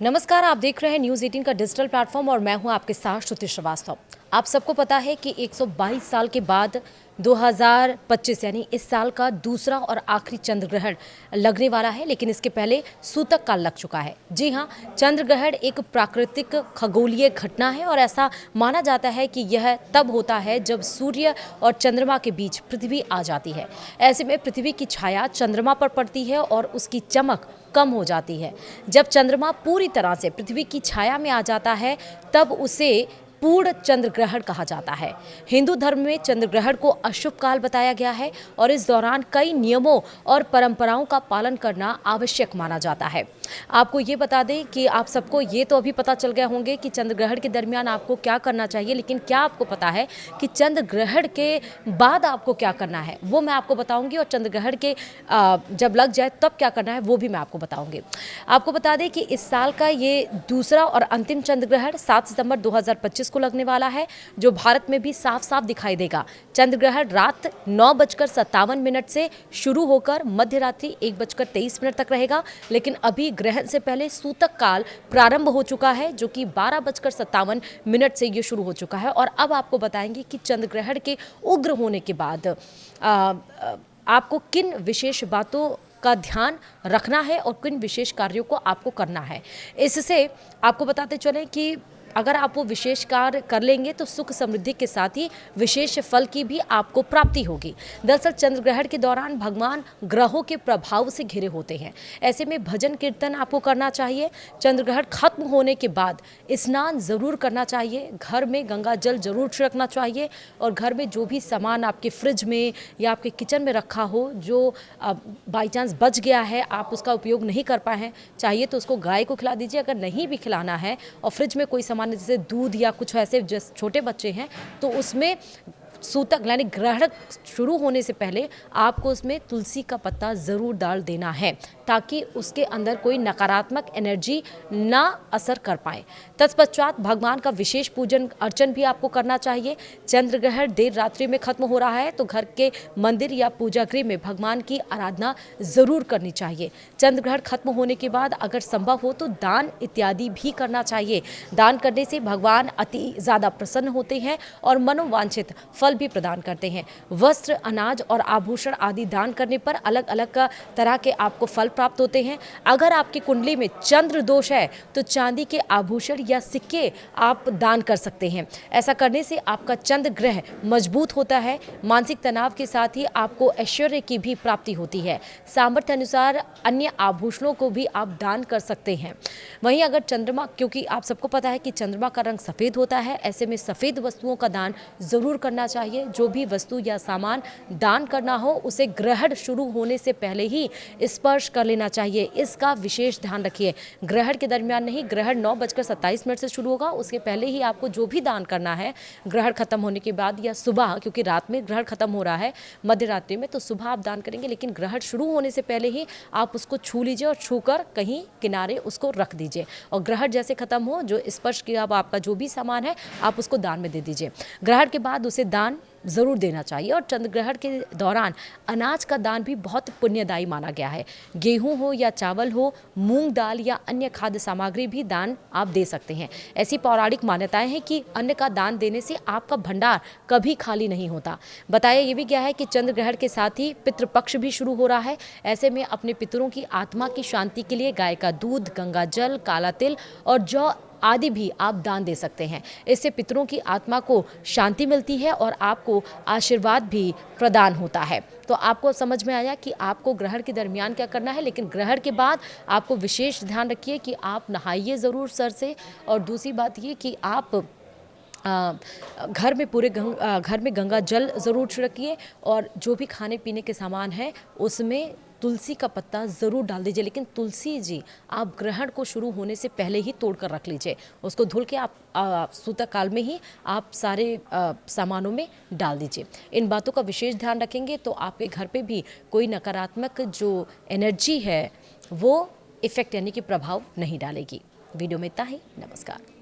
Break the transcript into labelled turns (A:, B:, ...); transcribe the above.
A: नमस्कार, आप देख रहे हैं न्यूज़ 18 का डिजिटल प्लेटफॉर्म और मैं हूं आपके साथ श्रुति श्रीवास्तव। आप सबको पता है कि 122 साल के बाद 2025 यानी इस साल का दूसरा और आखिरी चंद्र ग्रहण लगने वाला है, लेकिन इसके पहले सूतक काल लग चुका है। जी हां, चंद्र ग्रहण एक प्राकृतिक खगोलीय घटना है और ऐसा माना जाता है कि यह तब होता है जब सूर्य और चंद्रमा के बीच पृथ्वी आ जाती है। ऐसे में पृथ्वी की छाया चंद्रमा पर पड़ती है और उसकी चमक कम हो जाती है। जब चंद्रमा पूरी तरह से पृथ्वी की छाया में आ जाता है तब उसे पूर्ण चंद्र ग्रहण कहा जाता है। हिंदू धर्म में चंद्र ग्रहण को अशुभ काल बताया गया है और इस दौरान कई नियमों और परंपराओं का पालन करना आवश्यक माना जाता है। आपको ये बता दें कि आप सबको ये तो अभी पता चल गया होंगे कि चंद्र ग्रहण के दरमियान आपको क्या करना चाहिए, लेकिन क्या आपको पता है कि चंद्र ग्रहण के बाद आपको क्या करना है, वो मैं आपको बताऊंगी। और चंद्र ग्रहण के जब लग जाए तब क्या करना है वो भी मैं आपको बताऊंगी। आपको बता दें कि इस साल का ये दूसरा और अंतिम चंद्र ग्रहण 7 सितंबर 2025 को लगने वाला है, जो भारत में भी साफ साफ दिखाई देगा। चंद्र ग्रहण रात 9:57 से शुरू होकर मध्य रात्रि 1:23 तक रहेगा, लेकिन अभी ग्रहण से पहले सूतक काल प्रारंभ हो चुका है, जो कि 12:57 से ये शुरू हो चुका है। और अब आपको बताएंगे कि चंद्र ग्रहण के उग्र होने के बाद आपको किन विशेष बातों का ध्यान रखना है और किन विशेष कार्यों को आपको करना है। इससे आपको बताते चलें कि अगर आप वो विशेष कार्य कर लेंगे तो सुख समृद्धि के साथ ही विशेष फल की भी आपको प्राप्ति होगी। दरअसल चंद्र ग्रहण के दौरान भगवान ग्रहों के प्रभाव से घिरे होते हैं। ऐसे में भजन कीर्तन आपको करना चाहिए। चंद्र ग्रहण खत्म होने के बाद स्नान जरूर करना चाहिए। घर में गंगा जल जरूर छिड़कना चाहिए और घर में जो भी सामान आपके फ्रिज में या आपके किचन में रखा हो, जो बाई चांस बच गया है, आप उसका उपयोग नहीं कर पाए हैं, चाहिए तो उसको गाय को खिला दीजिए। अगर नहीं भी खिलाना है और फ्रिज में कोई जैसे दूध या कुछ ऐसे जैसे छोटे बच्चे हैं तो उसमें सूतक यानी ग्रहण शुरू होने से पहले आपको उसमें तुलसी का पत्ता ज़रूर डाल देना है, ताकि उसके अंदर कोई नकारात्मक एनर्जी ना असर कर पाए। तत्पश्चात भगवान का विशेष पूजन अर्चन भी आपको करना चाहिए। चंद्र ग्रहण देर रात्रि में खत्म हो रहा है तो घर के मंदिर या पूजा गृह में भगवान की आराधना ज़रूर करनी चाहिए। चंद्र ग्रहण खत्म होने के बाद अगर संभव हो तो दान इत्यादि भी करना चाहिए। दान करने से भगवान अति ज़्यादा प्रसन्न होते हैं और मनोवांछित फल भी प्रदान करते हैं। वस्त्र, अनाज और आभूषण आदि दान करने पर अलग अलग तरह के आपको फल प्राप्त होते हैं। अगर आपकी कुंडली में चंद्र दोष है तो चांदी के आभूषण या सिक्के आप दान कर सकते हैं। ऐसा करने से आपका चंद्र ग्रह मजबूत होता है। मानसिक तनाव के साथ ही आपको ऐश्वर्य की भी प्राप्ति होती है। सामर्थ्य अनुसार अन्य आभूषणों को भी आप दान कर सकते हैं। वहीं अगर चंद्रमा, क्योंकि आप सबको पता है कि चंद्रमा का रंग सफ़ेद होता है, ऐसे में सफ़ेद वस्तुओं का दान जरूर करना चाहिए। जो भी वस्तु या सामान दान करना हो उसे ग्रहण शुरू होने से पहले ही स्पर्श कर लेना चाहिए। इसका विशेष ध्यान रखिए। ग्रहण के दरमियान नहीं, ग्रहण 9:27 से शुरू होगा, उसके पहले ही आपको जो भी दान करना है ग्रहण खत्म होने के बाद या सुबह, क्योंकि रात में ग्रहण खत्म हो रहा है मध्य रात्रि में, तो सुबह आप दान करेंगे, लेकिन ग्रहण शुरू होने से पहले ही आप उसको छू लीजिए और छूकर कहीं किनारे उसको रख दीजिए। और ग्रहण जैसे खत्म हो, जो स्पर्श किया आपका जो भी सामान है आप उसको दान में दे दीजिए। ग्रहण के बाद उसे दान ज़रूर देना चाहिए। और चंद्र ग्रहण के दौरान अनाज का दान भी बहुत पुण्यदायी माना गया है। गेहूं हो या चावल हो, मूंग दाल या अन्य खाद्य सामग्री भी दान आप दे सकते हैं। ऐसी पौराणिक मान्यताएं हैं कि अन्न का दान देने से आपका भंडार कभी खाली नहीं होता। बताया ये भी गया है कि चंद्र ग्रहण के साथ ही पितृपक्ष भी शुरू हो रहा है। ऐसे में अपने पितरों की आत्मा की शांति के लिए गाय का दूध, गंगा जल, काला तिल और जौ आदि भी आप दान दे सकते हैं। इससे पितरों की आत्मा को शांति मिलती है और आपको आशीर्वाद भी प्रदान होता है। तो आपको समझ में आया कि आपको ग्रहण के दरमियान क्या करना है, लेकिन ग्रहण के बाद आपको विशेष ध्यान रखिए कि आप नहाइए ज़रूर सर से। और दूसरी बात ये कि आप घर में घर में गंगा जल ज़रूर छिड़किए और जो भी खाने पीने के सामान है उसमें तुलसी का पत्ता ज़रूर डाल दीजिए। लेकिन तुलसी जी आप ग्रहण को शुरू होने से पहले ही तोड़ कर रख लीजिए। उसको धुल के आप सूतक काल में ही आप सारे सामानों में डाल दीजिए। इन बातों का विशेष ध्यान रखेंगे तो आपके घर पे भी कोई नकारात्मक जो एनर्जी है वो इफ़ेक्ट यानी कि प्रभाव नहीं डालेगी। वीडियो में इतना ही। नमस्कार।